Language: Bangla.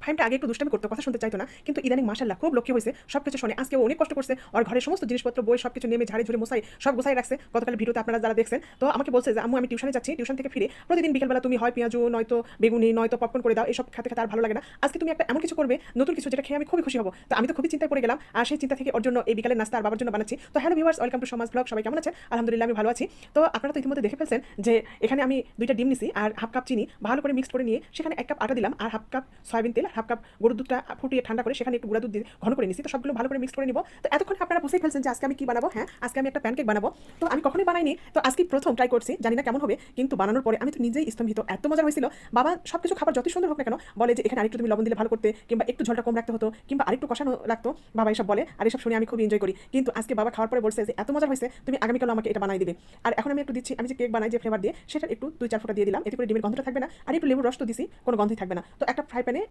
ফাহিমটা আগে একটু দুষ্টামি করতো, কথা শুনতে চাইতো না, কিন্তু ইদানিং মাশাআল্লাহ খুব লক্ষ্মী হয়েছে, সবকিছু শোনে। আজকে ও অনেক কষ্ট করছে, ওর ঘরের সমস্ত জিনিসপত্র বই সবকিছু নেমে ঝাড়ে ঝুড়ে মোছাই সব গোছাই রাখছে। গতকাল ভিডিওতে আপনারা যারা দেখছেন, তো আমাকে বলছে যে আম্মু আমি টিউশনে যাচ্ছি, টিউশন থেকে ফিরে প্রতিদিন বিকেলবেলা তুমি হয় পেঁয়াজু নয়তো বেগুনি নয়তো পপকর্ন করে দাও, এসব খেতে খেতে আর ভালো লাগে না। আজকে তুমি একটা এমন কিছু করবে, নতুন কিছু, যেটা খেয়ে আমি খুবই খুশি হব। তো আমি তো খুবই চিন্তায় পড়ে গেলাম, আর সেই চিন্তা থেকে ওর জন্য এই বিকালের নাস্তা আর বাবার জন্য বানাচ্ছি। তো হ্যালো ভিউয়ার্স, ওয়েলকাম টু সমাজ ব্লগ। সবাই কেমন আছেন? আলহামদুলিল্লাহ আমি ভালো আছি। তো আপনারা তো ইতিমধ্যে দেখে ফেলছেন যে এখানে আমি 2টা ডিম নিছি আর হাফ কাপ চিনি ভালো করে মিক্স করে নিয়ে সেখানে 1 কাপ আটা দিলাম আর হাফ কাপ সয়াবিন তেল, হাফ কাপ গরুর দুধটা ফুটিয়ে ঠান্ডা করে সেখানে একটু গুঁড়া দুধ দিয়ে ঘন করে নিছি। তো সবগুলো ভালো করে মিক্স করে নিব। তো এতক্ষণ আপনারা বুঝেই ফেলছেন যে আজকে আমি কি বানাবো। হ্যাঁ, আজকে আমি একটা প্যানকেক বানাবো। তো আমি কখনোই বানাইনি, তো আজকে প্রথম ট্রাই করছি, জানি না কেমন হবে, কিন্তু বানানোর পরে আমি তো নিজেই স্তম্ভিত, এত মজা হয়েছিল। বাবা সবকিছু খাবার যতই সুন্দর হোক না কেন বলে যে এখানে আরেকটু তুমি লবণ দিলে ভালো করতে, কিংবা একটু ঝোলটা কম রাখতে হতো, কিংবা আরেকটু কষানো লাগতো। বাবা এসব বলে, আর এসব শুনে আমি খুব এনজয় করি। কিন্তু আজকে বাবা খাওয়ার পরে বলছে যে এত মজা হয়েছে, তুমি আগামীকাল আমাকে এটা বানাই দিবে। আর এখন আমি একটু দিচ্ছি, আমি যে কেক বানাই যে ফ্লেভার দিয়ে, সেটার একটু 2-4 ফোঁটা দিয়ে দিলাম, এতে করে ডিমের গন্ধটা থাকবে না, আর একটু লেবুর রস তো দিছি, কোনো গন্ধই থাকবে না। তো একটা ফ্রাই প্যানে